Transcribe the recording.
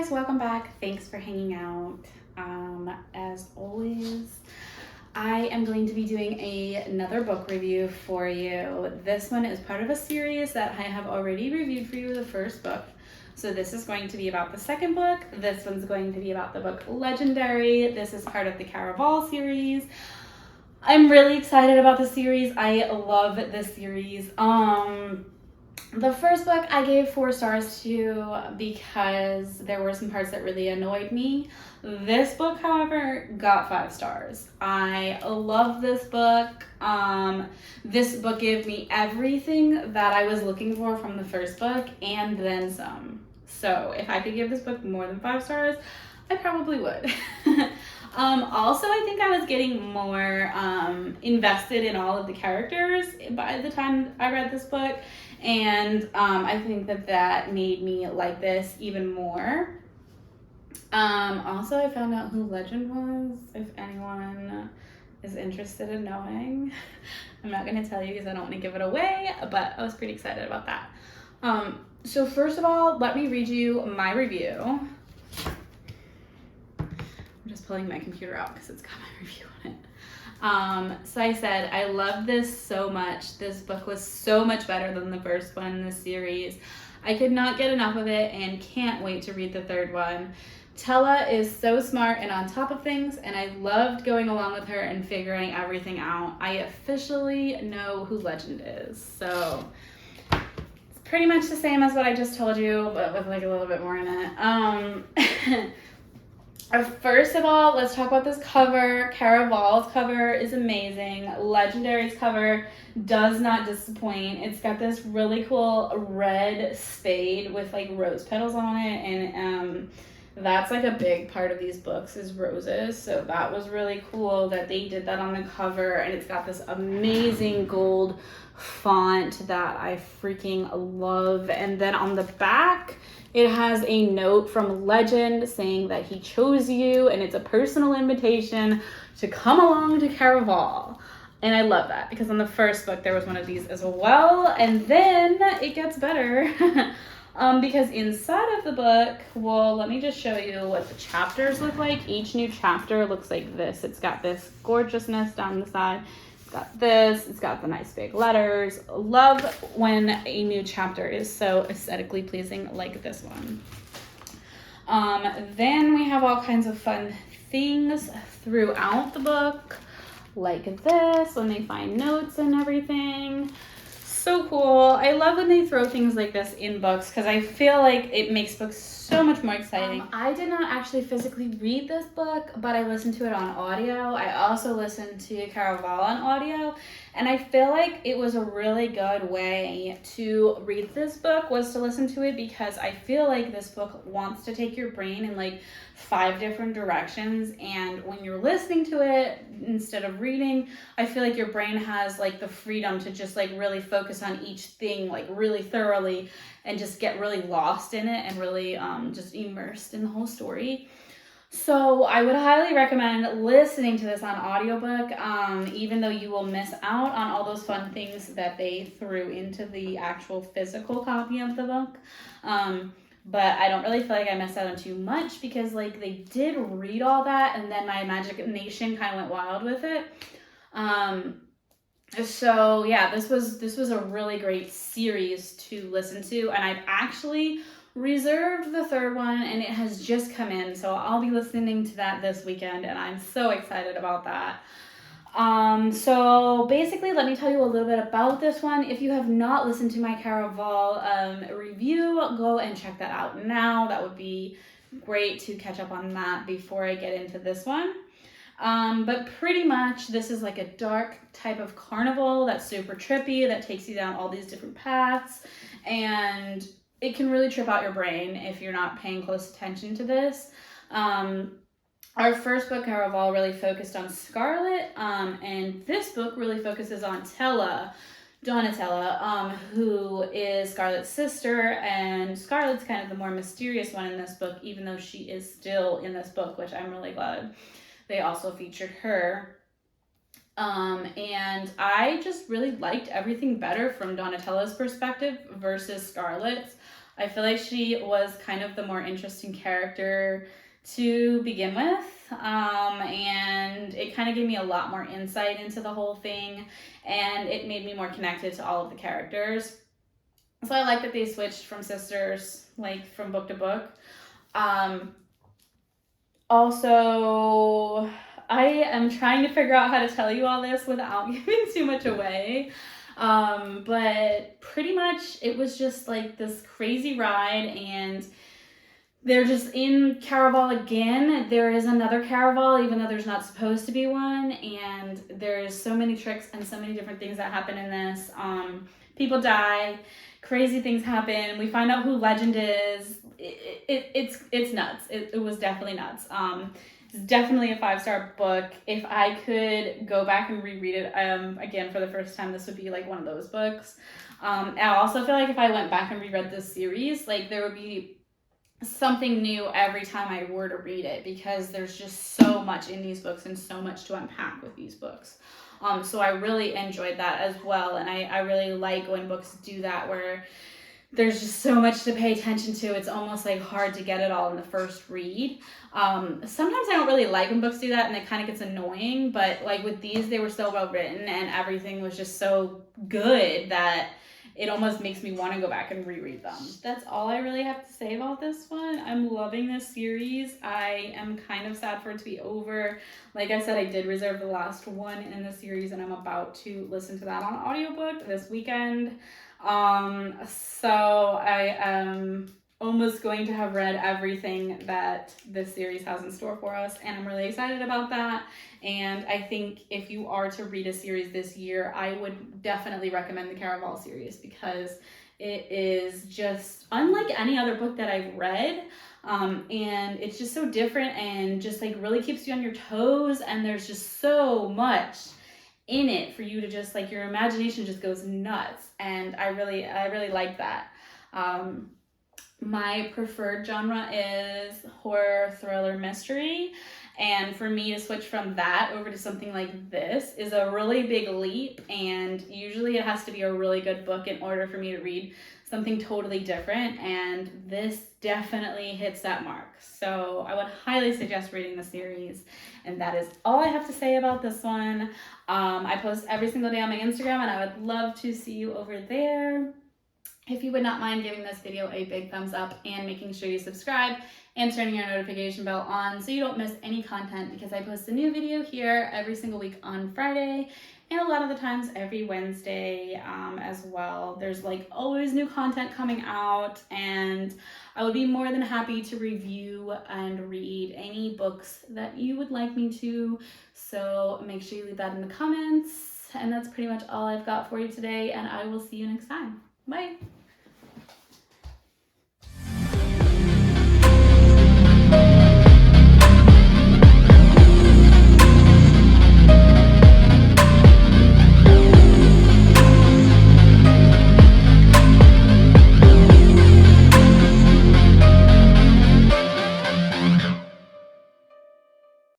guys, welcome back. Thanks for hanging out. As always, I am going to be doing another book review for you. This one is part of a series that I have already reviewed for you, the first book. So this is going to be about the second book. This one's going to be about the book Legendary. This is part of the Caraval series. I'm really excited about the series. I love this series. The first book I gave 4 stars to because there were some parts that really annoyed me. This book, however, got 5 stars. I love this book. This book gave me everything that I was looking for from the first book and then some. So if I could give this book more than 5 stars, I probably would. Also, I think I was getting more invested in all of the characters by the time I read this book. And I think that made me like this even more. Also, I found out who Legend was, if anyone is interested in knowing. I'm not going to tell you because I don't want to give it away, but I was pretty excited about that. So first of all, let me read you my review. I'm just pulling my computer out because it's got my review on it. So I said, I love this so much. This book was so much better than the first one in this series. I could not get enough of it and can't wait to read the third one. Tella is so smart and on top of things, and I loved going along with her and figuring everything out. I officially know who Legend is. So it's pretty much the same as what I just told you, but with like a little bit more in it. First of all, let's talk about this cover. Caraval's cover is amazing. Legendary's cover does not disappoint. It's got this really cool red spade with like rose petals on it, and that's like a big part of these books is roses. So that was really cool that they did that on the cover, and it's got this amazing gold font that I freaking love. And then on the back, it has a note from Legend saying that he chose you, and it's a personal invitation to come along to Caraval. And I love that because on the first book there was one of these as well, and then it gets better. Because inside of the book, well, let me just show you what the chapters look like. Each new chapter looks like this. It's got this gorgeousness down the side. It's got this. It's got the nice big letters. Love when a new chapter is so aesthetically pleasing like this one. Then we have all kinds of fun things throughout the book, like this, when they find notes and everything. So cool. I love when they throw things like this in books because I feel like it makes books so much more exciting. I did not actually physically read this book, but I listened to it on audio. I also listened to Caraval on audio, and I feel like it was a really good way to read this book was to listen to it because I feel like this book wants to take your brain in like 5 different directions, and when you're listening to it instead of reading, I feel like your brain has like the freedom to just like really focus on each thing like really thoroughly and just get really lost in it and really just immersed in the whole story. So I would highly recommend listening to this on audiobook, even though you will miss out on all those fun things that they threw into the actual physical copy of the book. But I don't really feel like I missed out on too much because like they did read all that and then my imagination kind of went wild with it. So yeah, this was a really great series to listen to, and I've actually reserved the third one and it has just come in, so I'll be listening to that this weekend and I'm so excited about that. So basically, let me tell you a little bit about this one. If you have not listened to my Caraval review, go and check that out now. That would be great to catch up on that before I get into this one. But pretty much this is like a dark type of carnival that's super trippy, that takes you down all these different paths, and it can really trip out your brain if you're not paying close attention to this. Our first book, Caraval, really focused on Scarlet, and this book really focuses on Tella, Donatella, who is Scarlet's sister, and Scarlet's kind of the more mysterious one in this book, even though she is still in this book, which I'm really glad they also featured her. And I just really liked everything better from Donatella's perspective versus Scarlet's. I feel like she was kind of the more interesting character to begin with, and it kind of gave me a lot more insight into the whole thing, and it made me more connected to all of the characters. So I like that they switched from sisters, like from book to book. Also, I am trying to figure out how to tell you all this without giving too much away. But pretty much it was just like this crazy ride, and they're just in Caraval again. There is another Caraval, even though there's not supposed to be one, and there's so many tricks and so many different things that happen in this. People die, crazy things happen. We find out who Legend is. It's nuts. It was definitely nuts. It's definitely a 5-star book. If I could go back and reread it again for the first time, this would be like one of those books. I also feel like if I went back and reread this series, like there would be something new every time I were to read it, because there's just so much in these books and so much to unpack with these books. So I really enjoyed that as well, and I really like when books do that, where there's just so much to pay attention to. It's almost like hard to get it all in the first read. Sometimes I don't really like when books do that, and it kind of gets annoying, but like with these, they were so well written and everything was just so good that it almost makes me want to go back and reread them. That's all I really have to say about this one. I'm loving this series. I am kind of sad for it to be over. Like I said, I did reserve the last one in the series, and I'm about to listen to that on audiobook this weekend. So I am almost going to have read everything that this series has in store for us, and I'm really excited about that. And I think if you are to read a series this year, I would definitely recommend the Caraval series, because it is just unlike any other book that I've read. And it's just so different and just like really keeps you on your toes, and there's just so much in it for you to just like, your imagination just goes nuts, and I really like that. My preferred genre is horror, thriller, mystery, and for me to switch from that over to something like this is a really big leap, and usually it has to be a really good book in order for me to read something totally different, and this definitely hits that mark. So I would highly suggest reading the series, and that is all I have to say about this one. I post every single day on my Instagram, and I would love to see you over there. If you would not mind giving this video a big thumbs up and making sure you subscribe and turning your notification bell on so you don't miss any content, because I post a new video here every single week on Friday, and a lot of the times every Wednesday as well. There's like always new content coming out, and I would be more than happy to review and read any books that you would like me to. So make sure you leave that in the comments. And that's pretty much all I've got for you today, and I will see you next time. Bye.